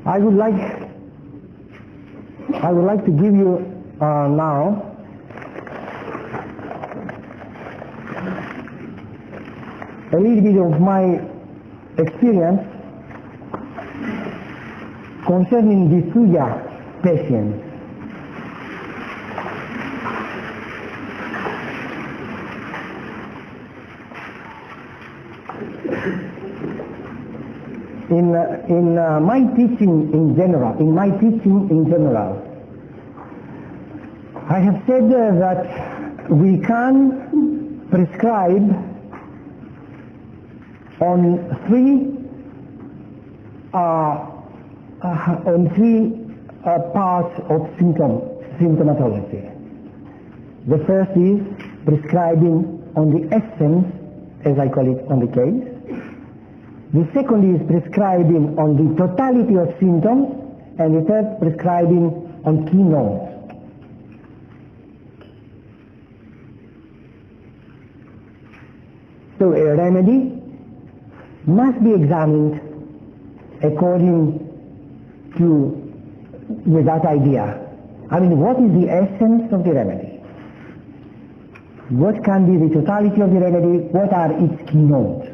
I would like to give you now a little bit of my experience concerning the Thuja patients. In my teaching in general, I have said that we can prescribe on three parts of symptomatology. The first is prescribing on the essence, as I call it, on the case. The second is prescribing on the totality of symptoms, and the third prescribing on keynotes. So a remedy must be examined according to, with that idea. I mean, what is the essence of the remedy? What can be the totality of the remedy? What are its keynotes?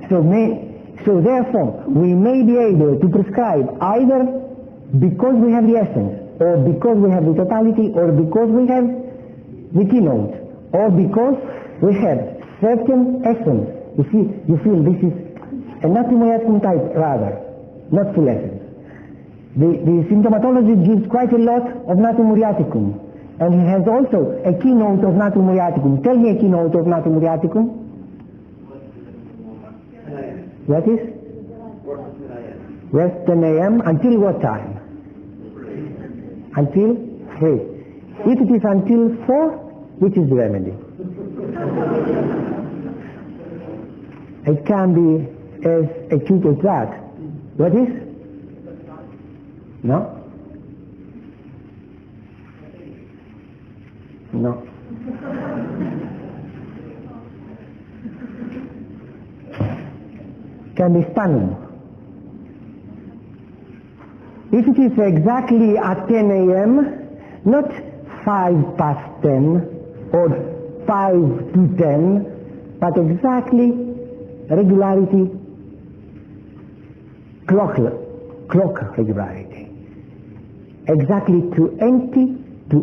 So therefore, we may be able to prescribe either because we have the essence, or because we have the totality, or because we have the keynote, or because we have certain essence. You feel this is a natumoriaticum type rather, not full essence. The symptomatology gives quite a lot of natumoriaticum, and he has also a keynote of natumoriaticum. Tell me a keynote of natumoriaticum. What is? Yes, 10 a.m. Until what time? Until 3. If it is until 4, which is the remedy? It can be as acute as that. What is? No? No. Can be stunning. If it is exactly at 10 a.m., not 5 past 10 or 5 to 10, but exactly regularity, clock regularity. Exactly 20 to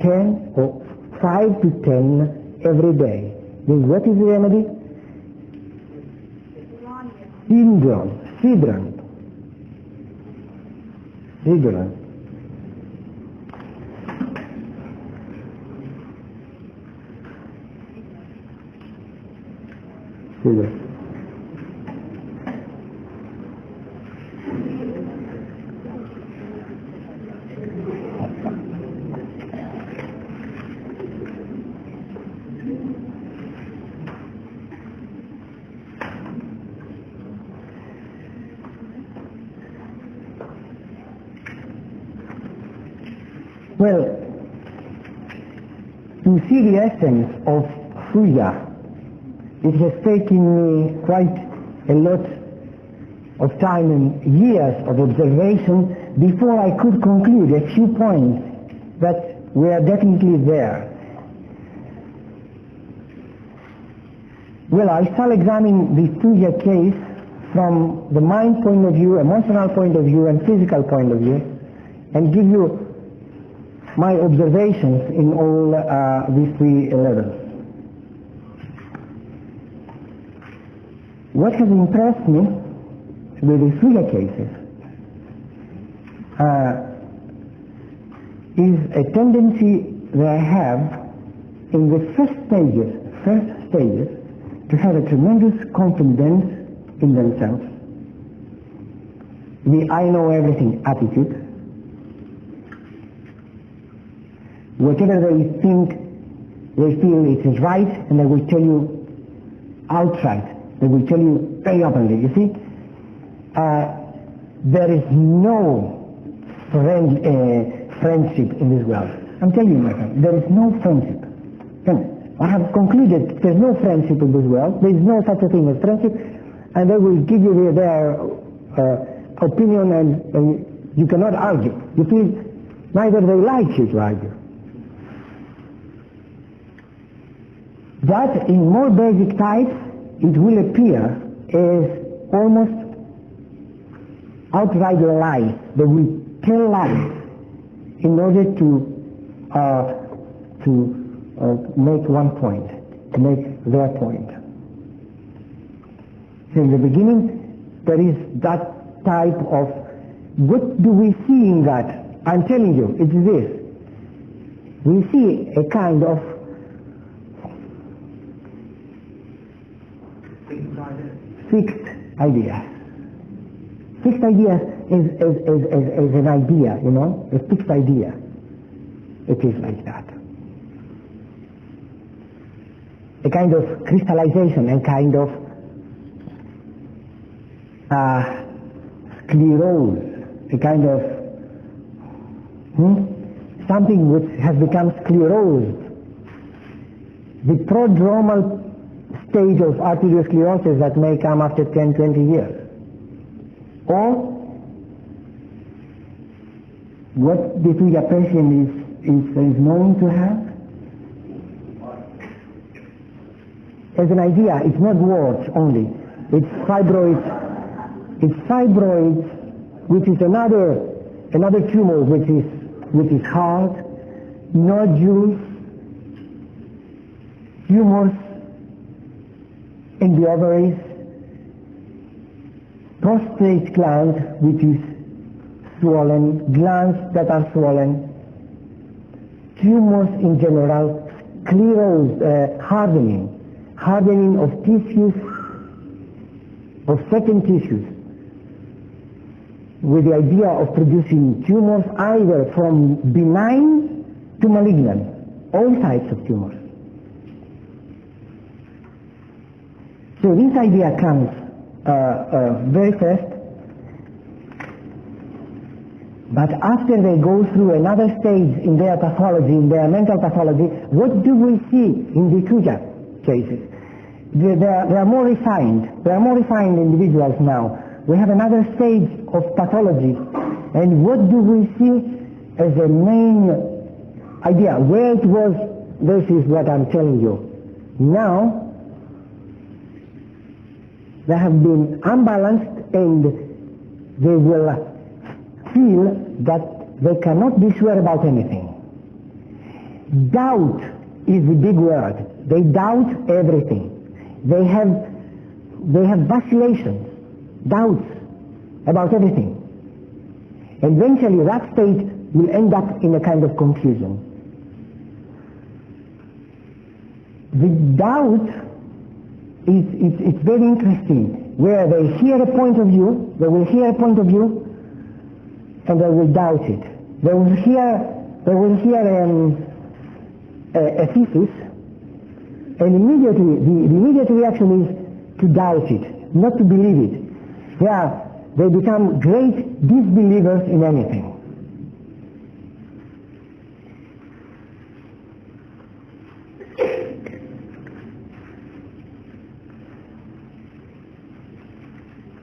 10 or 5 to 10 every day. Then what is the remedy? Sidron. Well, to see the essence of Thuja, it has taken me quite a lot of time and years of observation before I could conclude a few points that were definitely there. Well, I shall examine the Thuja case from the mind point of view, emotional point of view, and physical point of view, and give you my observations in all these three levels. What has impressed me with the Thuja cases is a tendency they have in the first stages to have a tremendous confidence in themselves, the I know everything attitude. Whatever they think, they feel it is right, and they will tell you outright. They will tell you very openly. You see, there is no friendship in this world. I'm telling you, my friend, there is no friendship. I have concluded there's no friendship in this world. There is no such a thing as friendship, and they will give you their opinion and you cannot argue. You feel neither they like you to argue. That in more basic types it will appear as almost outright lies. They will tell lies in order to make one point, to make their point. So in the beginning there is that type of, what do we see in that? I'm telling you, it's this. We see a kind of fixed idea. Fixed idea is an idea, you know, a fixed idea. It is like that. A kind of crystallization, a kind of sclerose, a kind of something which has become sclerosed. The prodromal stage of arteriosclerosis that may come after 10, 20 years. Or what the Thuja patient is known to have as an idea. It's not words only. It's fibroids. It's fibroids, which is another tumor which is hard, nodules, tumors in the ovaries, prostate gland which is swollen, glands that are swollen, tumors in general, sclerose, hardening of tissues, of certain tissues, with the idea of producing tumors either from benign to malignant, all types of tumors. So this idea comes very first, but after they go through another stage in their pathology, in their mental pathology, what do we see in the Thuja cases? They are more refined. They are more refined individuals now. We have another stage of pathology, and what do we see as a main idea? Where it was, this is what I'm telling you. Now, they have been unbalanced and they will feel that they cannot be sure about anything. Doubt is the big word. They doubt everything. They have vacillations, doubts about everything. And eventually that state will end up in a kind of confusion. The doubt it's very interesting, where they hear a point of view, they will hear a point of view, and they will doubt it. They will hear a thesis, and immediately the immediate reaction is to doubt it, not to believe it. They become great disbelievers in anything.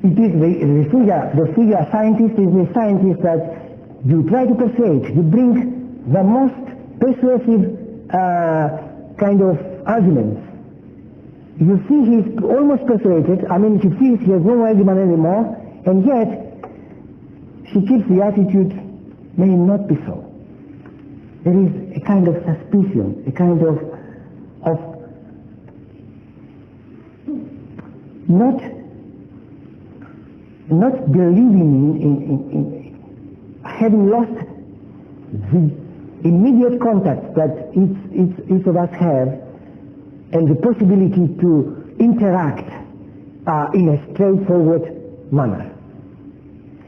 It is the Thuja scientist is the scientist that you try to persuade, you bring the most persuasive kind of arguments. You see he's almost persuaded, I mean he feels he has no argument anymore, and yet she keeps the attitude, may not be so. There is a kind of suspicion, a kind of not believing in having lost the immediate contact that each of us have, and the possibility to interact in a straightforward manner.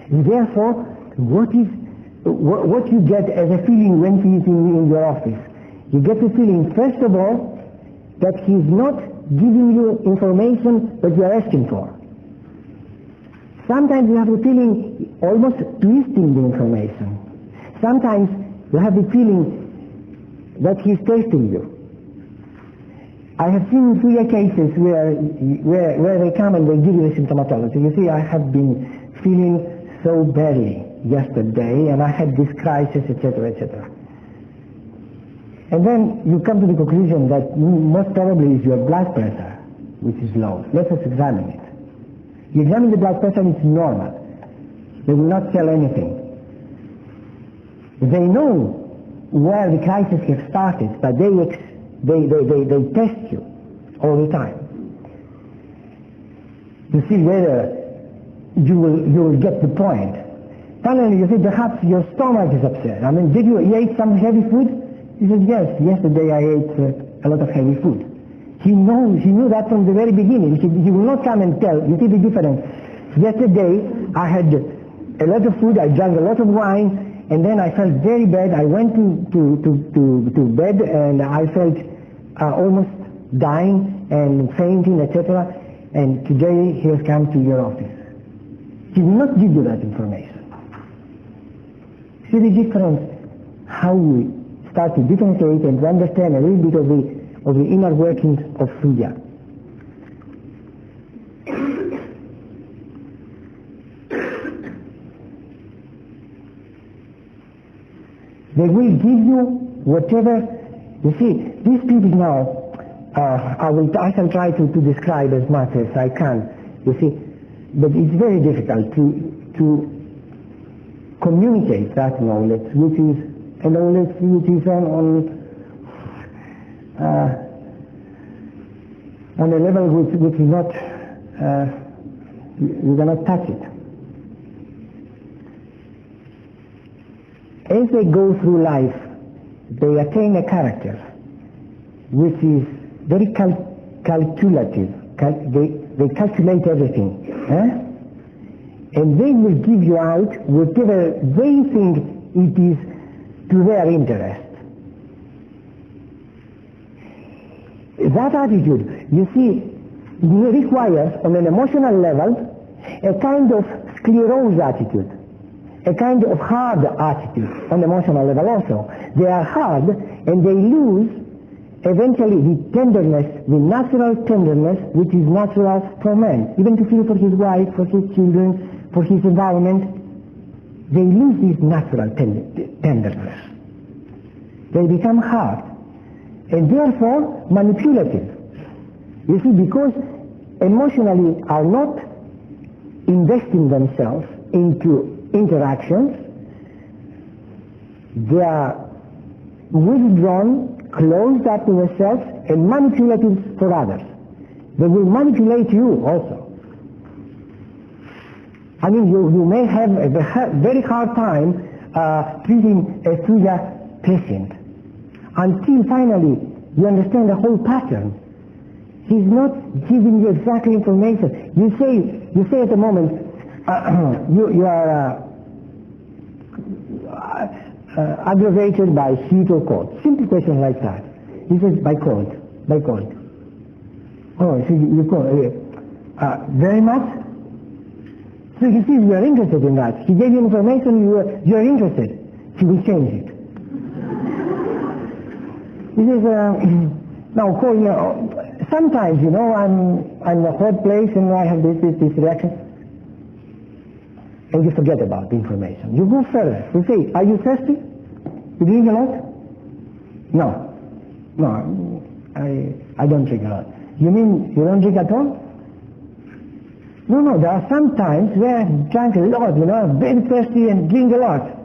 And therefore, what you get as a feeling when he is in your office? You get the feeling, first of all, that he is not giving you information that you are asking for. Sometimes you have the feeling almost twisting the information. Sometimes you have the feeling that he is testing you. I have seen 3 cases where they come and they give you the symptomatology. You see, I have been feeling so badly yesterday, and I had this crisis, etc., etc. And then you come to the conclusion that most probably is your blood pressure, which is low. Let us examine it. You examine the blood pressure and it's normal. They will not tell anything. They know where the crisis has started, but they test you all the time to see whether you will get the point. Finally, you say perhaps your stomach is upset. I mean, did you eat some heavy food? He said, yes, yesterday I ate a lot of heavy food. He knew that from the very beginning. He will not come and tell. You see the difference. Yesterday I had a lot of food, I drank a lot of wine, and then I felt very bad. I went to bed and I felt almost dying and fainting, etc. And today he has come to your office. He will not give you that information. See the difference, how we start to differentiate and to understand a little bit of the inner workings of Thuja. They will give you whatever, you see, these people now, I shall try to describe as much as I can, you see, but it's very difficult to communicate that knowledge, which is a knowledge which is on a level which is not, you cannot touch it. As they go through life, they attain a character which is very calculative. They calculate everything. And they will give you out whatever they think it is to their interest. That attitude, you see, requires on an emotional level a kind of sclerosed attitude, a kind of hard attitude on emotional level also. They are hard and they lose eventually the tenderness, the natural tenderness which is natural for man, even to feel for his wife, for his children, for his environment. They lose this natural tenderness. They become hard and therefore manipulative. You see, because emotionally are not investing themselves into interactions, they are withdrawn, closed up in themselves, and manipulative for others. They will manipulate you also. I mean, you may have a very hard time treating a Thuja patient until finally you understand the whole pattern. He's not giving you exactly information. You say at the moment, you are aggravated by heat or cold. Simple question like that. He says, by cold. Oh, so you cold. Very much? So you see, you are interested in that. He gave you information, you are interested. He will change it. He says, now, sometimes, I'm in a hot place and I have this reaction. And you forget about the information. You go further. You say, are you thirsty? You drink a lot? No, I don't drink a lot. You mean you don't drink at all? No, there are some times where I drink a lot, I'm very thirsty and drink a lot.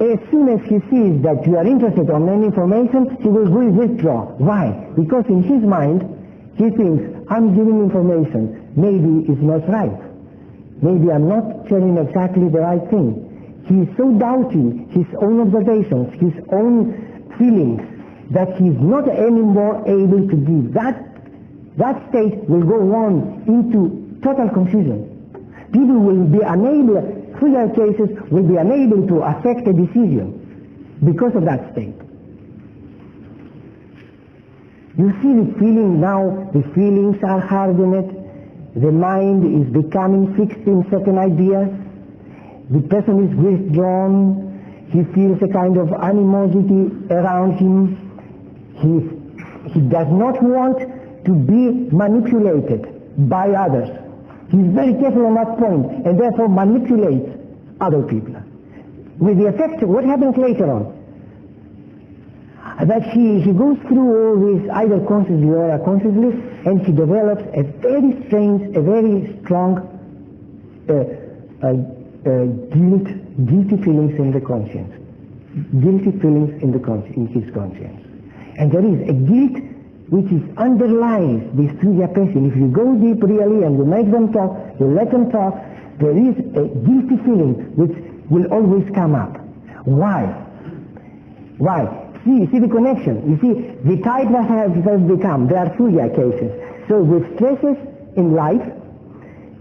As soon as he sees that you are interested in any information, he will withdraw. Why? Because in his mind, he thinks, I'm giving information. Maybe it's not right. Maybe I'm not telling exactly the right thing. He is so doubting his own observations, his own feelings, that he is not anymore able to give. That state will go on into total confusion. People will be unable, through their cases, will be unable to affect a decision because of that state. You see the feeling now, the feelings are hardened, the mind is becoming fixed in certain ideas, the person is withdrawn, he feels a kind of animosity around him, he does not want to be manipulated by others. He's very careful on that point, and therefore manipulates other people. With the effect, what happens later on? That he goes through all this either consciously or unconsciously, and he develops a very strange, a very strong guilty feelings in the conscience. Guilty feelings in his conscience. And there is a guilt which is underlies this Thuja person. If you go deep really and you make them talk, you let them talk, there is a guilty feeling which will always come up. Why? Why? See the connection. You see, the type that has become, there are Thuja cases. So with stresses in life,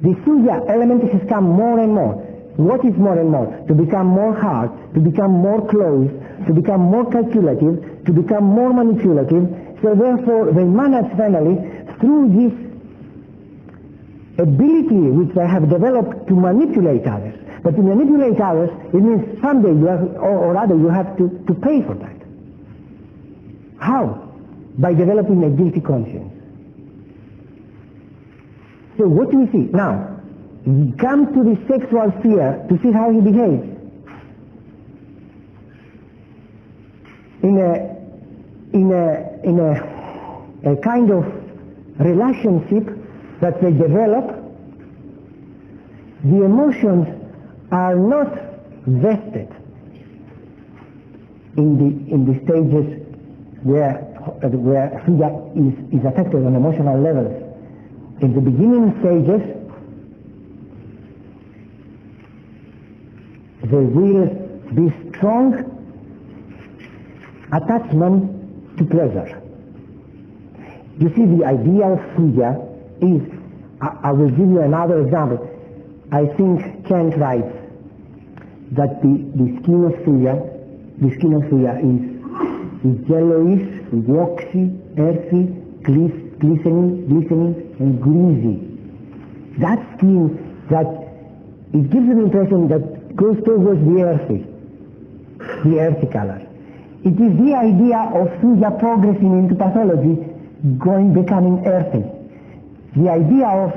the Thuja element has come more and more. What is more and more? To become more hard, to become more close, to become more calculative, to become more manipulative. So therefore they manage finally through this ability which they have developed to manipulate others. But to manipulate others, it means someday you have, or rather you have to pay for that. How? By developing a guilty conscience. So what do we see? Now, come to the sexual sphere to see how he behaves. In a kind of relationship that they develop, the emotions are not vested in the stages where Thuja is affected on emotional levels. In the beginning stages, there will be strong attachment to pleasure. You see, the idea of Thuja is, I will give you another example. I think Kant writes that the skin of Thuja is yellowish, waxy, earthy, glistening, and greasy. That skin, that it gives an impression that goes towards the earthy color. It is the idea of Thuja progressing into pathology, becoming earthy. The idea of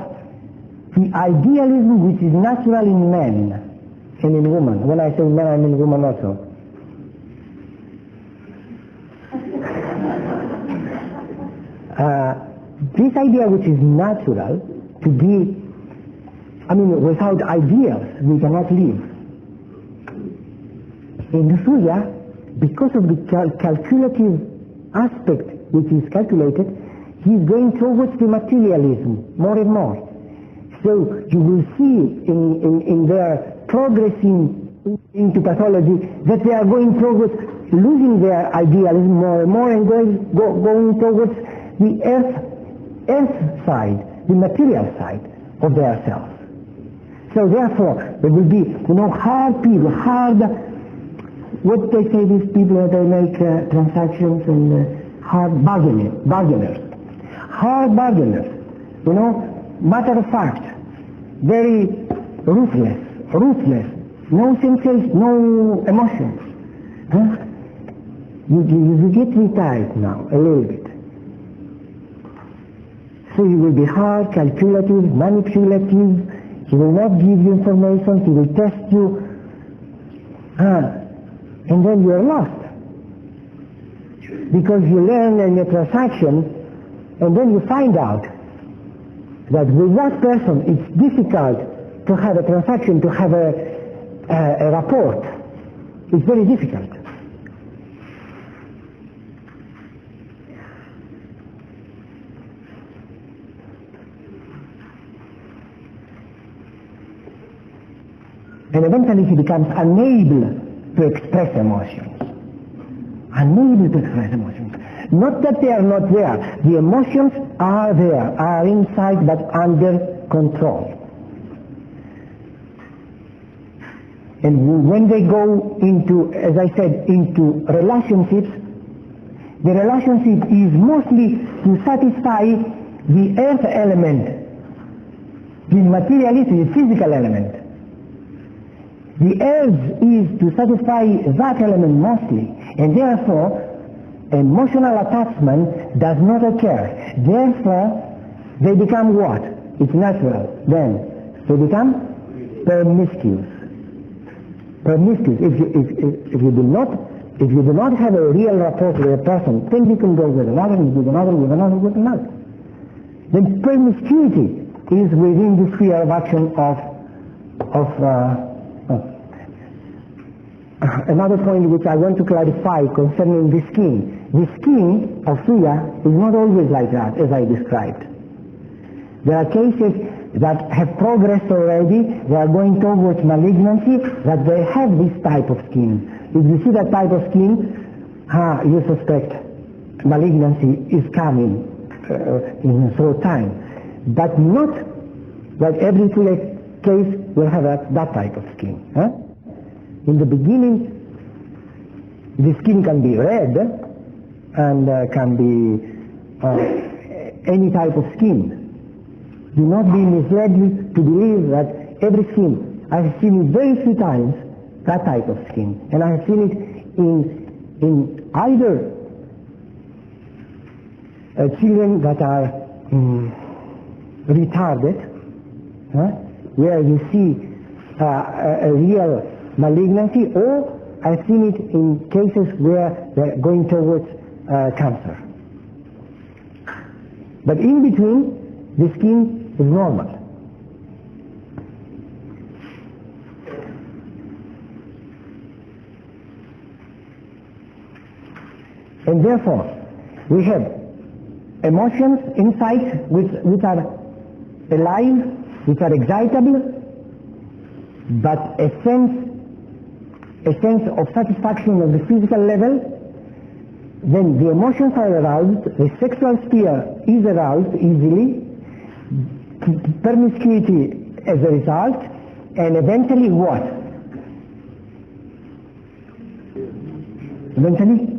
the idealism which is natural in men and in women. When I say men, I mean women also. This idea which is natural to be, without ideals we cannot live. In Thuja, because of the calculative aspect which is calculated, he is going towards the materialism more and more. So you will see in their progressing into pathology that they are going towards losing their idealism more and more and going towards the earth side, the material side of their self. So therefore there will be, hard people, what they say these people that they make transactions and hard bargainers, matter of fact, very ruthless, no sensation, no emotions. Huh? You get retired now a little bit. So he will be hard, calculative, manipulative. He will not give you information. He will test you. And then you are lost. Because you learn in a transaction, and then you find out that with that person it's difficult to have a transaction, to have a rapport. It's very difficult. And eventually he becomes unable to express emotions. Not that they are not there. The emotions are there, are inside but under control. And when they go into, as I said, into relationships, the relationship is mostly to satisfy the earth element, the materiality, the physical element. The urge is to satisfy that element mostly, and therefore emotional attachment does not occur. Therefore they become what? it's natural. Then they become promiscuous. Promiscuous. If you do not have a real rapport with a person, then you can go with another, with another, with another, with another. Then promiscuity is within the sphere of action of another point which I want to clarify concerning the skin. The skin of Thuja is not always like that, as I described. There are cases that have progressed already, they are going towards malignancy, that they have this type of skin. If you see that type of skin, you suspect malignancy is coming in a short time. But not that every case will have that type of skin. In the beginning, the skin can be red and can be any type of skin. Do not be misled to believe that every skin. I have seen it very few times, that type of skin. And I have seen it in either children that are retarded, where you see a real malignancy, or I've seen it in cases where they're going towards cancer. But in between, the skin is normal. And therefore, we have emotions, insights which are alive, which are excitable, but a sense of satisfaction on the physical level. Then the emotions are aroused, the sexual sphere is aroused easily, promiscuity as a result, and eventually what? Eventually?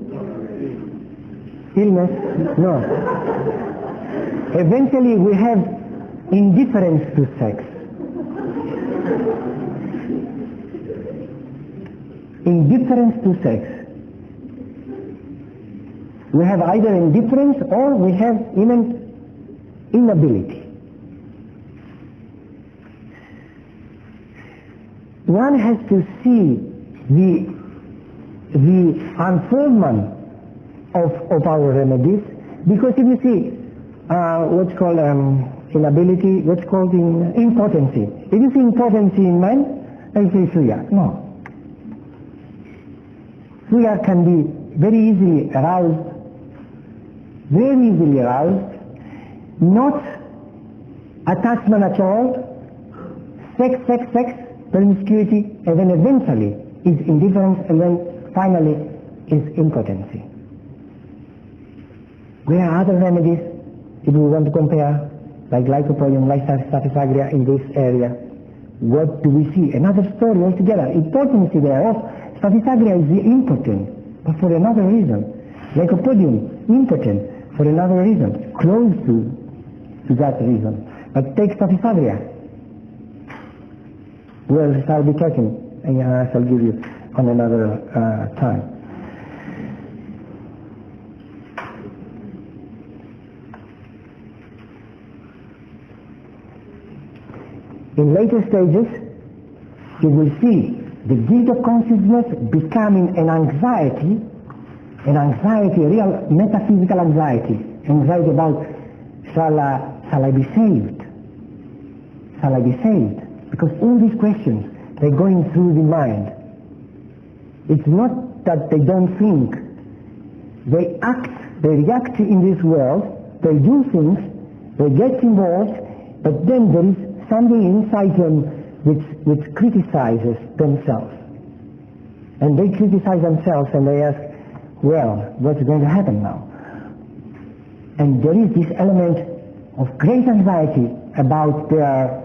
Illness? No. Eventually we have indifference to sex. Indifference to sex. We have either indifference or we have even inability. One has to see the unfoldment of our remedies, because if you see what's called inability, what's called impotency. If you see impotency in man, I say Thuja. No. Thuja can be very easily aroused, not attachment at all, sex, promiscuity, and then eventually is indifference, and then finally is impotency. There are other remedies, if we want to compare, like lycopodium, like staphysagria in this area. What do we see? Another story altogether. Impotency thereof, staphysagria is impotent, but for another reason. Lycopodium, impotent, for another reason, close to that reason. But take staphysagria. Well, I'll be talking, and I shall give you on another time. In later stages, you will see the guilt of consciousness becoming an anxiety, a real metaphysical anxiety about shall I be saved? Shall I be saved? Because all these questions, they're going through the mind. It's not that they don't think. They act, they react in this world, they do things, they get involved, but then there is something inside them which criticizes themselves. And they criticize themselves and they ask, well, what's going to happen now? And there is this element of great anxiety about their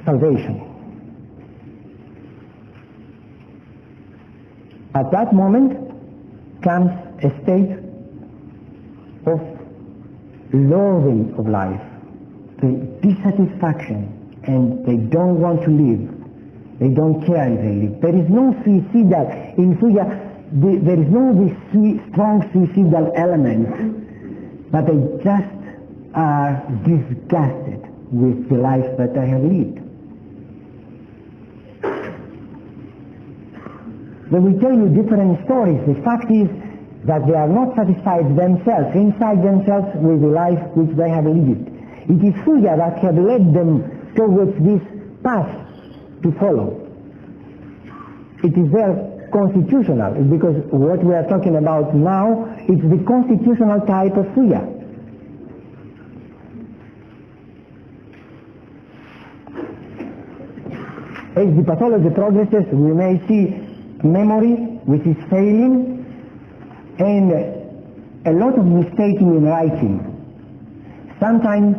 salvation. At that moment comes a state of loathing of life, the dissatisfaction, and they don't want to live. They don't care if they live. There is no suicidal, in Thuja, there is no this strong suicidal element, but they just are disgusted with the life that I have lived. They will tell you different stories. The fact is that they are not satisfied themselves, inside themselves, with the life which they have lived. It is Thuja that have led them towards this path to follow. It is their constitutional, because what we are talking about now is the constitutional type of Thuja. As the pathology progresses, we may see memory which is failing and a lot of mistaking in writing. Sometimes,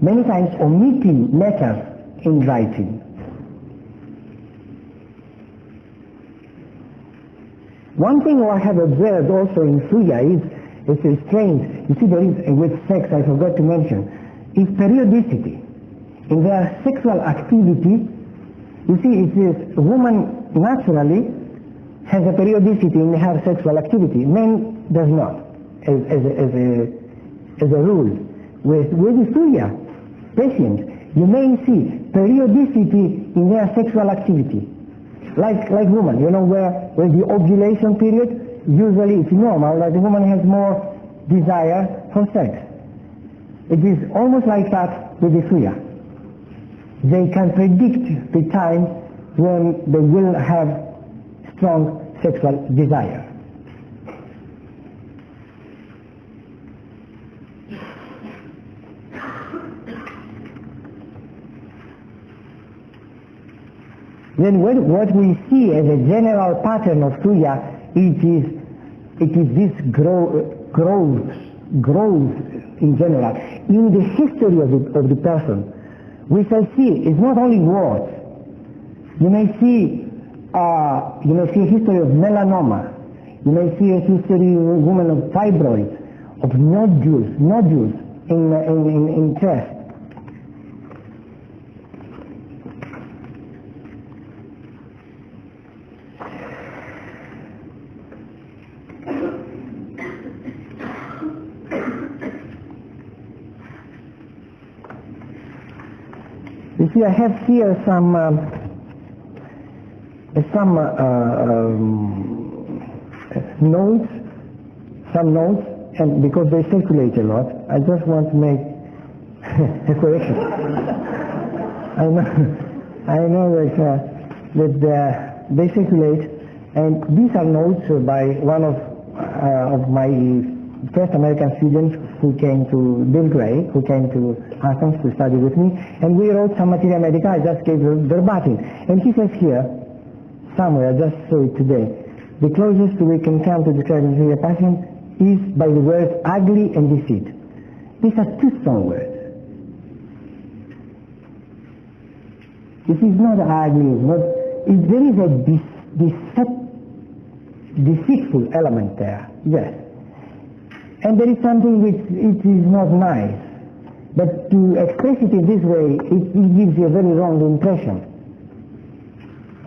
many times, omitting letters in writing. One thing I have observed also in Thuja is it's strange. You see, there is, with sex, I forgot to mention, is periodicity. In their sexual activity, you see, it is a woman naturally has a periodicity in her sexual activity. Men does not, as a rule. With the Thuja patients, you may see periodicity in their sexual activity. Like women, you know, where the ovulation period, usually it's normal that the woman has more desire for sex. It is almost like that with the Thuja. They can predict the time when they will have strong sexual desire. Then what we see as a general pattern of Thuja, it is this growth in general. In the history of the person, we shall see it's not only words. You may see a history of melanoma. You may see a history of a woman of fibroids, of nodules in chest. You see, I have here some notes, and because they circulate a lot, I just want to make a correction. I know that they circulate, and these are notes by one of my first American students who came to Belgrade, who came to Athens to study with me, and we wrote some materia medica. I just gave verbatim, and he says here, somewhere, I just saw it today, the closest we can come to describing the patient is by the words ugly and deceit. These are too strong words. It is not ugly, there is a deceitful element there, yes. And there is something which it is not nice. But to express it in this way, it gives you a very wrong impression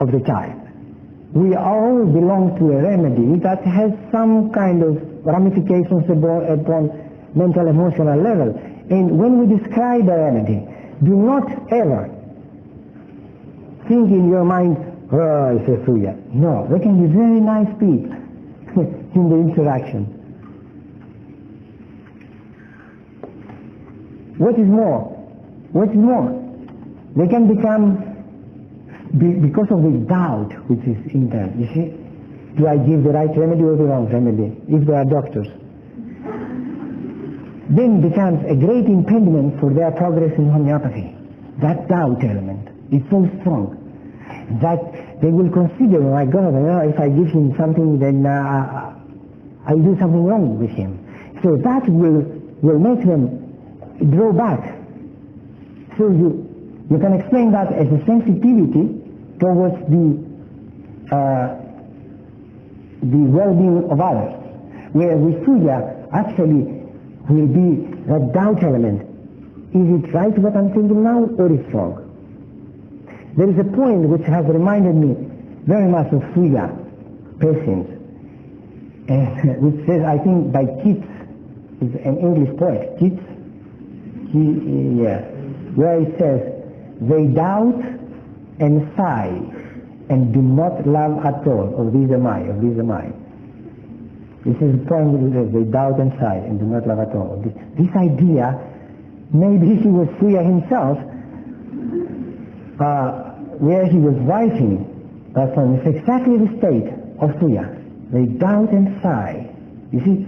of the child. We all belong to a remedy that has some kind of ramifications upon mental emotional level. And when we describe a remedy, do not ever think in your mind, oh, it's a Thuja. No, they can be very nice people in the interaction. What is more? They can become, because of the doubt which is in them, you see, do I give the right remedy or the wrong remedy, if they are doctors? Then becomes a great impediment for their progress in homeopathy. That doubt element is so strong that they will consider, oh my God, if I give him something, then I do something wrong with him. So that will make them draw back. So you can explain that as a sensitivity towards the well-being of others, where with Thuja actually will be that doubt element. Is it right what I'm thinking now, or is it wrong? There is a point which has reminded me very much of Thuja patients, which says, I think by Keats, is an English poet, Keats, where it says, they doubt and sigh and do not love at all. Of these am I, of these am I. This is the point where it says, they doubt and sigh and do not love at all. This idea, maybe he was Thuja himself, where he was writing, it's exactly the state of Thuja. They doubt and sigh. You see,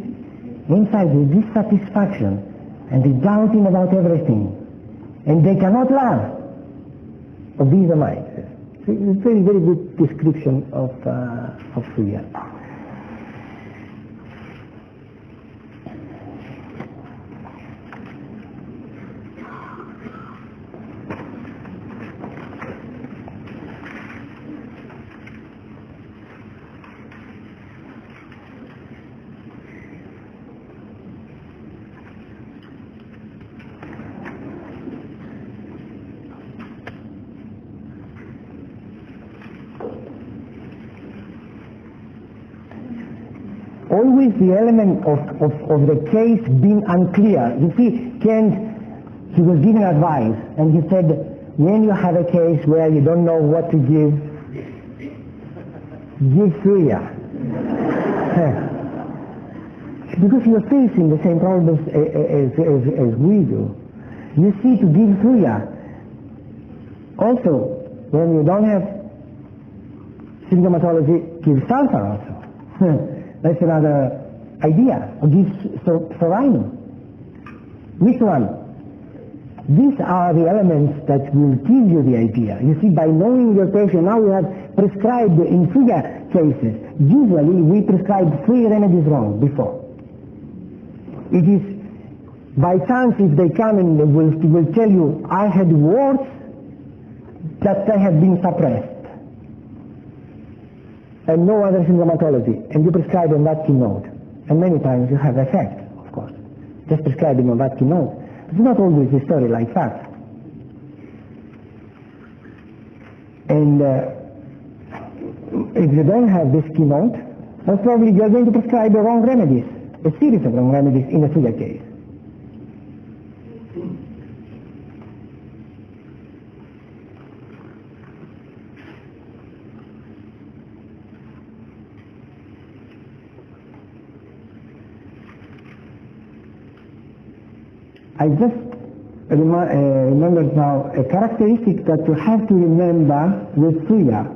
inside there's dissatisfaction, and they doubting about everything, and they cannot love. Of these am I. It's a very, very good description of Thuja. Always the element of the case being unclear. You see, Kant, he was giving advice, and he said, when you have a case where you don't know what to give Thuja. Because you're facing the same problems as we do. You see, to give Thuja. Also, when you don't have symptomatology, give sulfur also. That's another idea. Or give Sorino. Which one? These are the elements that will give you the idea. You see, by knowing your patient, now we have prescribed in Thuja cases. Usually we prescribe 3 remedies wrong before. It is by chance if they come and they will tell you, I had warts that they have been suppressed, and no other symptomatology, and you prescribe on that keynote. And many times you have effect, of course, just prescribing on that keynote. It's not always a story like that. And if you don't have this keynote, most probably you're going to prescribe the wrong remedies, a series of wrong remedies in a Thuja case. I just remembered now a characteristic that you have to remember with Thuja,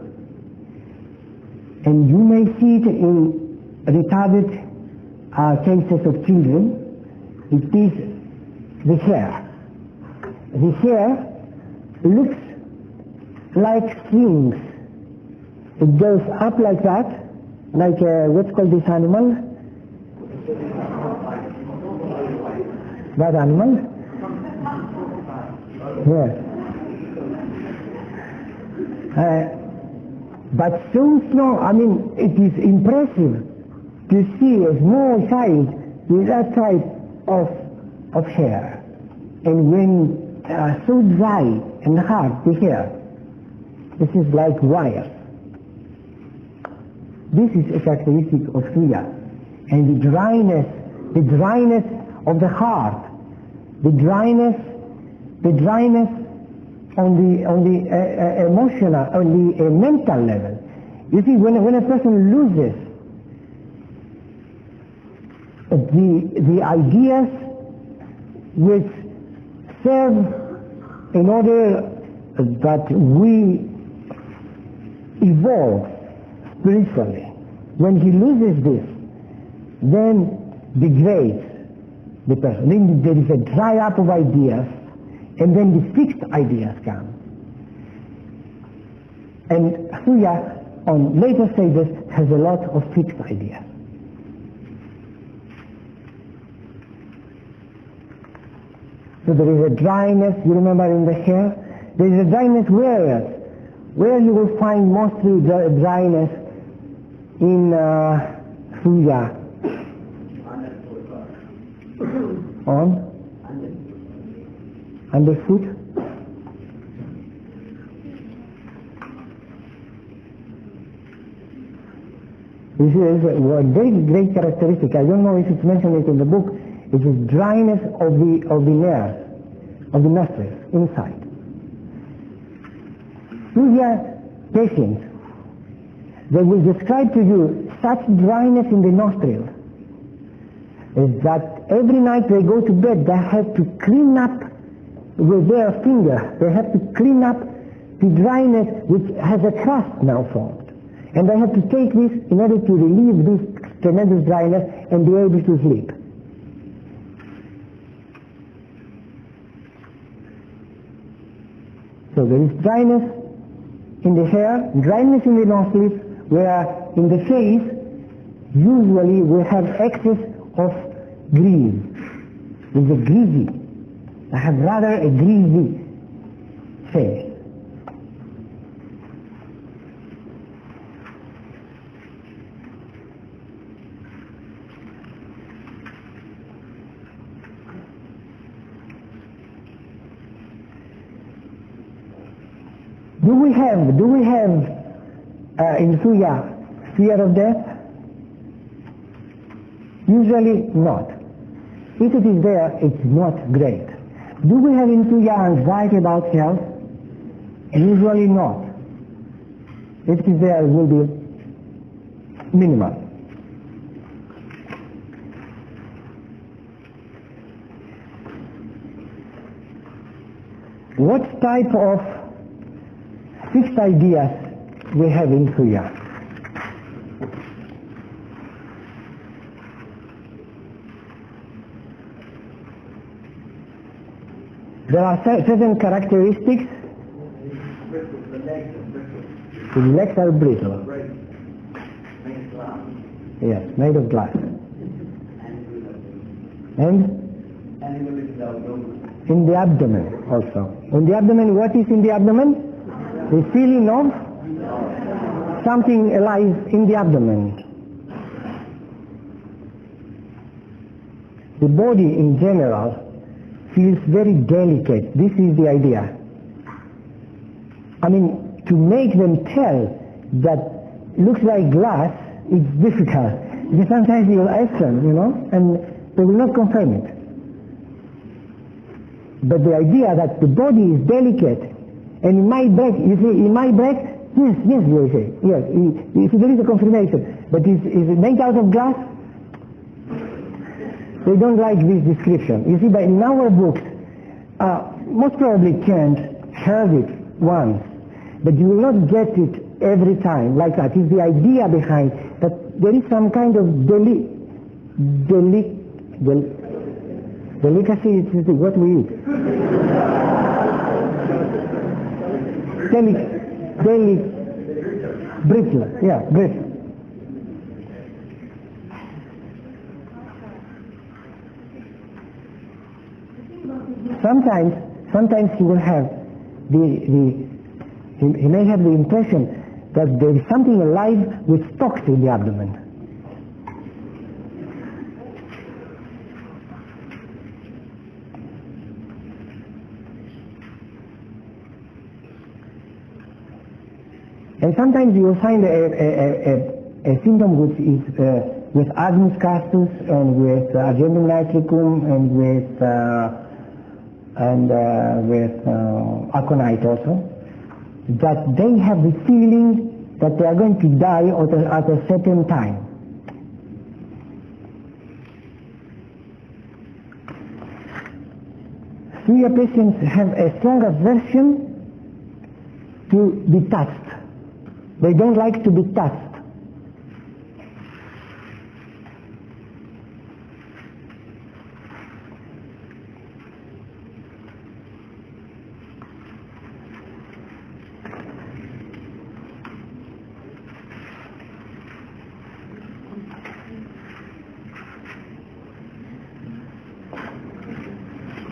and you may see it in retarded cases of children. It is the hair. The hair looks like strings. It goes up like that, like what's called this animal? That animal? Yeah. But so small, I mean, it is impressive to see a small child with that type of hair. And when so dry and hard the hair, this is like wire. This is a characteristic of Thuja. And the dryness of the heart, the dryness on the emotional, on the mental level. You see, when a person loses the ideas which serve in order that we evolve spiritually, when he loses this, then degrades the person. Then there is a dry up of ideas, and then the fixed ideas come. And Thuja, on later stages, has a lot of fixed ideas. So there is a dryness, you remember, in the hair. There is a dryness where you will find mostly dryness in Thuja. On underfoot. This is a very great characteristic. I don't know if it's mentioned in the book. It is dryness of the nerves. of the nostrils inside. Thuja patients, they will describe to you such dryness in the nostrils that every night they go to bed they have to clean up with their finger, they have to clean up the dryness which has a crust now formed. And they have to take this in order to relieve this tremendous dryness and be able to sleep. So there is dryness in the hair, dryness in the nostrils, where in the face usually we have excess of grease. It's a greasy. I have rather a greasy face. Do we have in Thuja fear of death? Usually not. If it is there, it's not great. Do we have in Thuja anxiety about health? Usually not. If it is there, it will be minimal. What type of fixed ideas we have in Thuja? There are certain characteristics. The legs are brittle. Yes, made of glass. And in the abdomen also. In the abdomen, what is in the abdomen? The feeling of something alive in the abdomen. The body in general feels very delicate. This is the idea. I mean, to make them tell that looks like glass, it's difficult. Because sometimes you'll ask them, and they will not confirm it. But the idea that the body is delicate, and it might break, you see, it might break, yes, you say, yes, there is a confirmation. But is it made out of glass? They don't like this description. You see, but in our books, most probably Kant heard it once, but you will not get it every time like that. It's the idea behind that there is some kind of delicacy, is what we eat. Brittle, yeah, brittle. Sometimes he will have he may have the impression that there is something alive which stalks in the abdomen. And sometimes you will find a symptom which is with agnus castus and with argentum nitricum and with aconite also, that they have the feeling that they are going to die at a certain time. Thuja patients have a strong aversion to be touched. They don't like to be touched.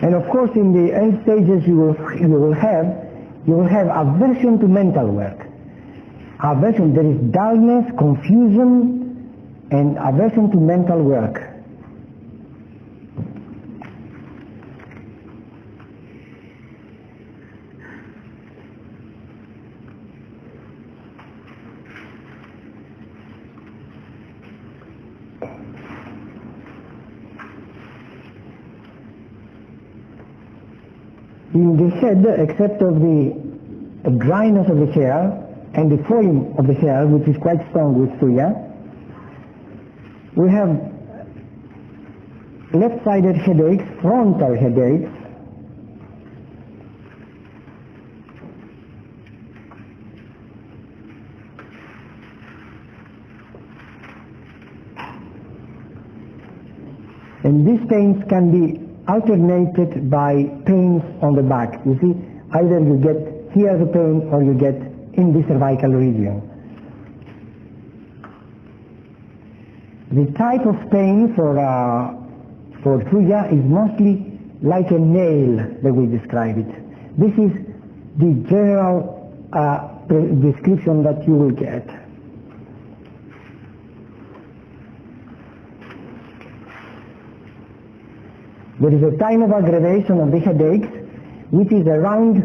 And of course, in the end stages, you will have aversion to mental work. Aversion, there is dullness, confusion, and aversion to mental work. in the head, except of the dryness of the hair and the foam of the hair, which is quite strong with Thuja, we have left-sided headaches, frontal headaches, and these pains can be alternated by pains on the back. You see, either you get here the pain or you get in the cervical region. The type of pain for Thuja is mostly like a nail that we describe it. This is the general description that you will get. There is a time of aggravation of the headaches which is around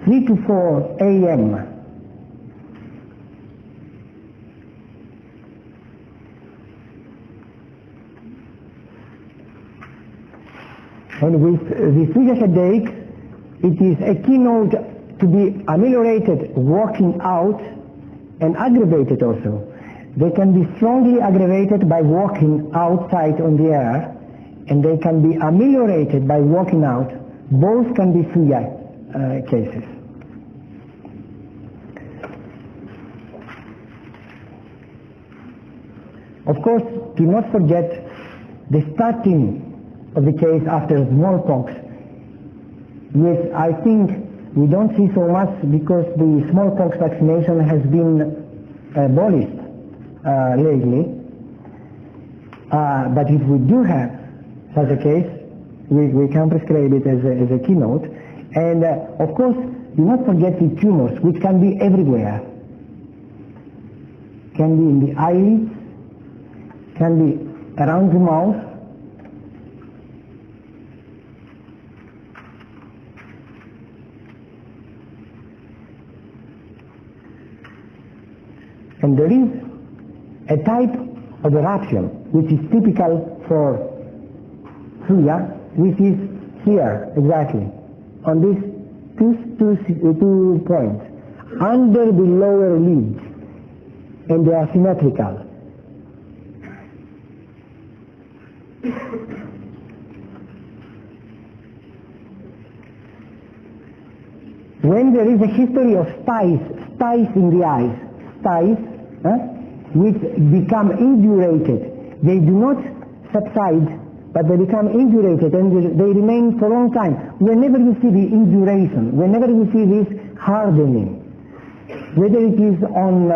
3 to 4 a.m. And with the Thuja headache, it is a keynote to be ameliorated walking out and aggravated also. They can be strongly aggravated by walking outside on the air, and they can be ameliorated by walking out. Both can be Thuja cases. Of course, do not forget the starting of the case after smallpox, which I think we don't see so much because the smallpox vaccination has been abolished lately. But if we do have such a case, we can prescribe it as a keynote. And of course, do not forget the tumors, which can be everywhere. Can be in the eyelids, can be around the mouth, and there is a type of eruption which is typical for Thuja, which is here exactly on these two points under the lower lids, and they are symmetrical. When there is a history of styes in the eyes, which become indurated, they do not subside, but they become indurated and they remain for a long time. Whenever you see the induration, whenever you see this hardening, whether it is on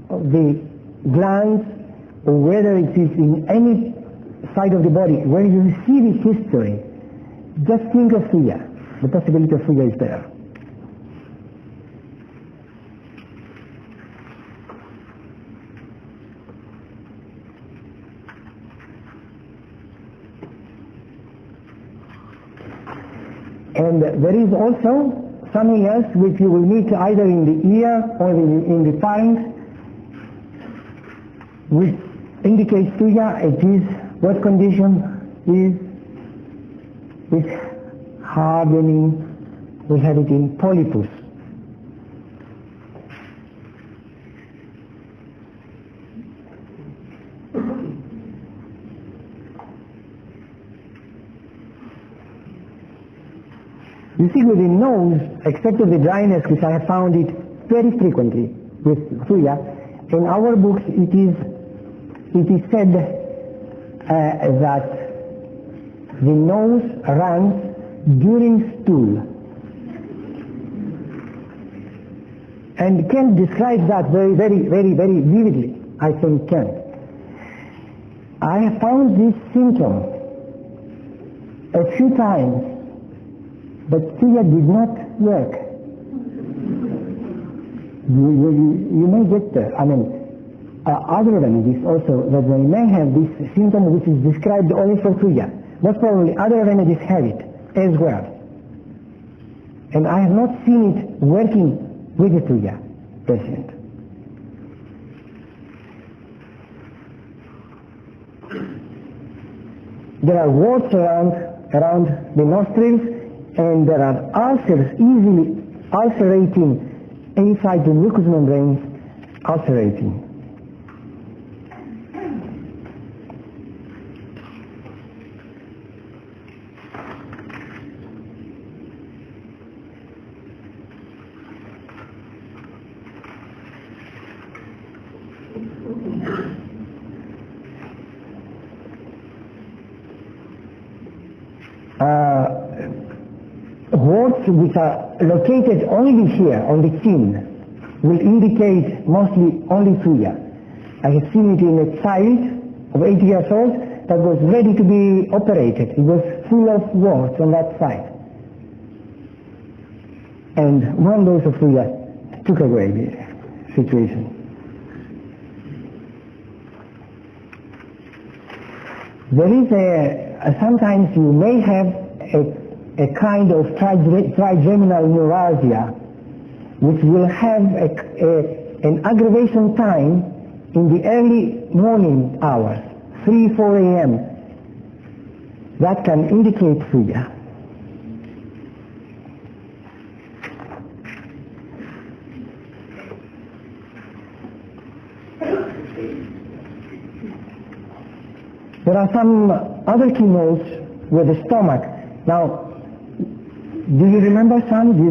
the glands or whether it is in any side of the body, when you see the history, just think of Thuja. The possibility of Thuja is there. And there is also something else which you will meet either in the ear or in the pharynx, which indicates Thuja. It is what condition is hardening. We have it in polypus. You see, with the nose, except of the dryness, which I have found it very frequently with Thuja, in our books it is said that the nose runs during stool. And Kent describes that very vividly, I think, Kent. I have found this symptom a few times, but Thuja did not work. You may get, other remedies also, that they may have this symptom which is described only for Thuja. Most probably other remedies have it as well. And I have not seen it working with the Thuja patient. There are warts around the nostrils, and there are ulcers easily ulcerating inside the mucous membranes, ulcerating. Warts which are located only here on the skin will indicate mostly only Thuja. I have seen it in a child of 8 years old that was ready to be operated. It was full of warts on that side. And one dose of Thuja took away the situation. There is sometimes you may have a kind of trigeminal neuralgia which will have an aggravation time in the early morning hours, 3-4 a.m. That can indicate Thuja. There are some other keynotes with the stomach. Now, do you remember some? Do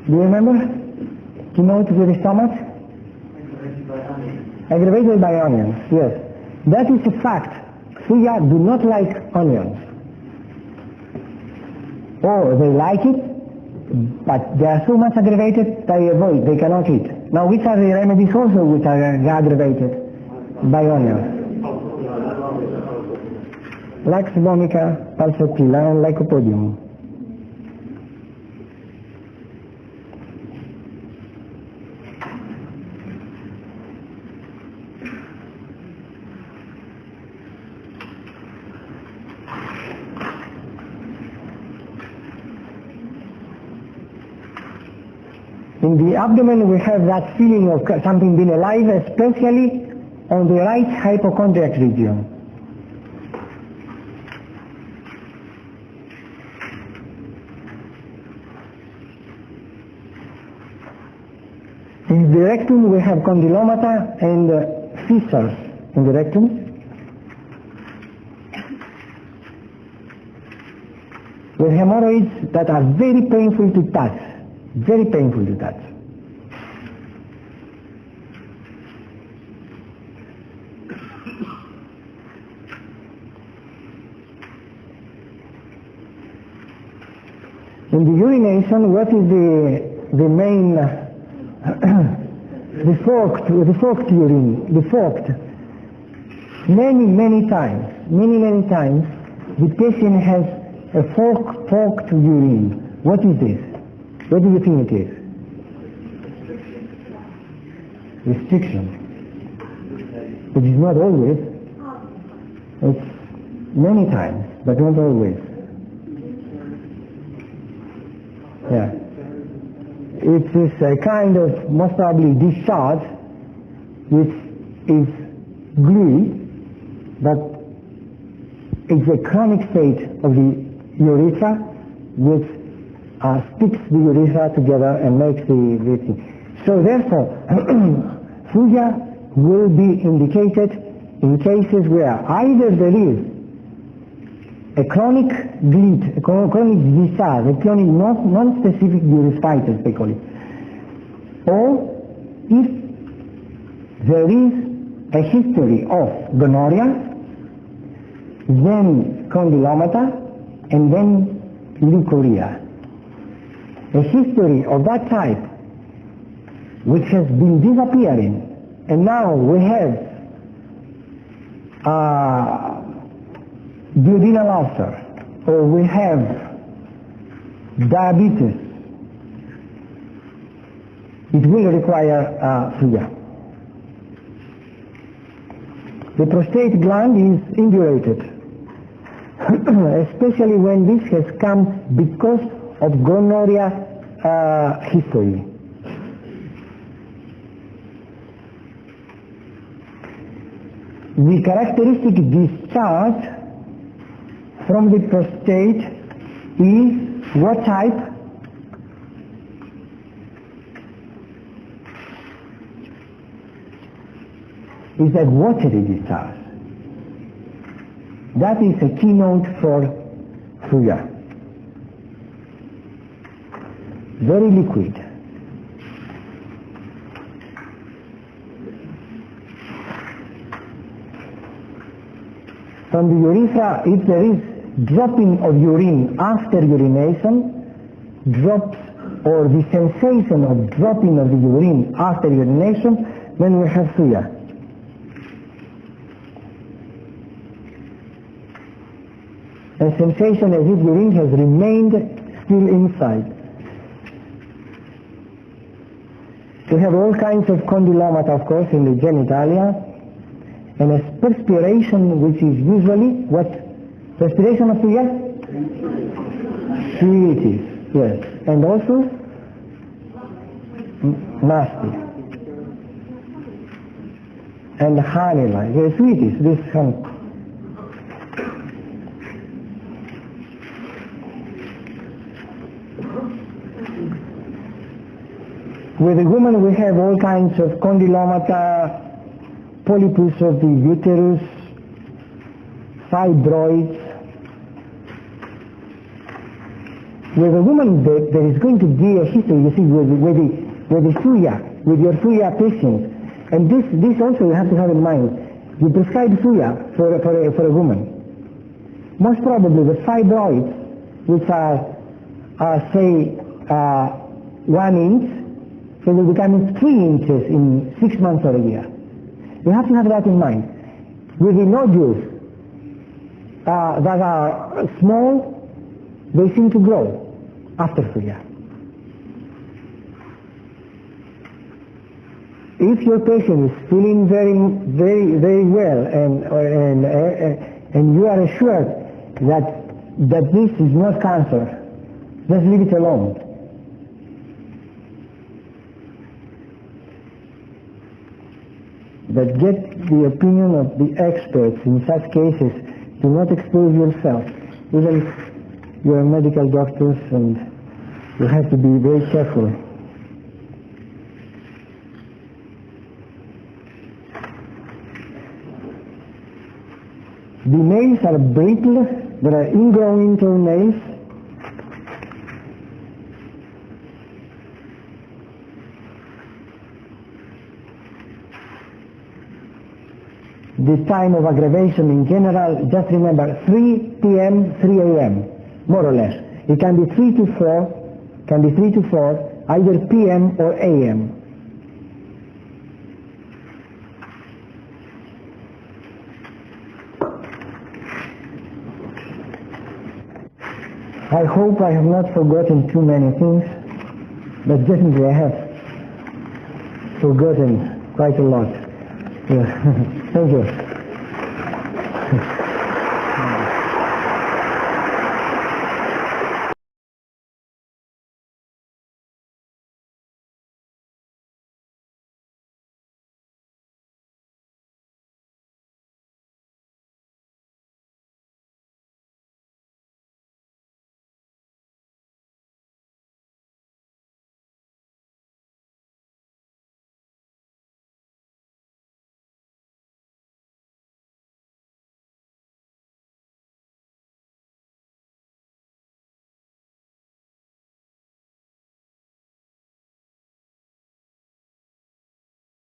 you remember keynotes with the stomach? Aggravated by onions, yes. That is a fact. Thuja do not like onions. Or they like it, but they are so much aggravated they avoid, they cannot eat. Now, which are the remedies also which are aggravated by onions? Lax vomica, pulsatilla, and lycopodium. In the abdomen we have that feeling of something being alive, especially on the right hypochondriac region. In the rectum we have condylomata and fissures in the rectum. With hemorrhoids that are very painful to touch, very painful to touch. In the urination, what is the main the forked urine, the forked. Many times, the patient has a forked urine. What is this? What do you think it is? Restriction. It is not always. It's many times, but not always. Yeah. It is a kind of most probably discharge which is gluey, but it's a chronic state of the urethra which sticks the urethra together and makes the thing. So therefore, Thuja will be indicated in cases where either there is a chronic bleed, a chronic discharge, a chronic non-specific urethritis, they call it, or if there is a history of gonorrhea, then condylomata, and then leukorrhea. A history of that type which has been disappearing, and now we have duodenal ulcer, or we have diabetes, it will require Thuja. The prostate gland is indurated, especially when this has come because of gonorrhea history. The characteristic discharge from the prostate is what type? Is a watery discharge. That is a keynote for Thuja. Very liquid. From the urethra, if there is dropping of urine after urination, drops or the sensation of dropping of the urine after urination, then we have Thuja. A sensation as if urine has remained still inside. We have all kinds of condylomata, of course, in the genitalia, and a perspiration which is usually what? Perspiration of Thuja? Sweeties, yes. And also nasty. And honey-like. Yes, sweeties, this honey. With the woman we have all kinds of condylomata, polypus of the uterus, fibroids. With a woman there is going to be a history, you see, with the Thuja, with your Thuja patient. And this also you have to have in mind. You prescribe Thuja for a woman. Most probably the fibroids, which are say 1 inch, so will become 3 inches in 6 months or a year. You have to have that in mind. With the nodules that are small, they seem to grow after Thuja. If your patient is feeling very well and you are assured that this is not cancer, just leave it alone. But get the opinion of the experts in such cases. Do not expose yourself. Even if you are medical doctors, and you have to be very careful. The nails are brittle. There are ingrowing toenails. The time of aggravation in general, just remember 3 p.m., 3 a.m., more or less. It can be 3 to 4, either p.m. or a.m. I hope I have not forgotten too many things, but definitely I have forgotten quite a lot. Yeah. Thank you.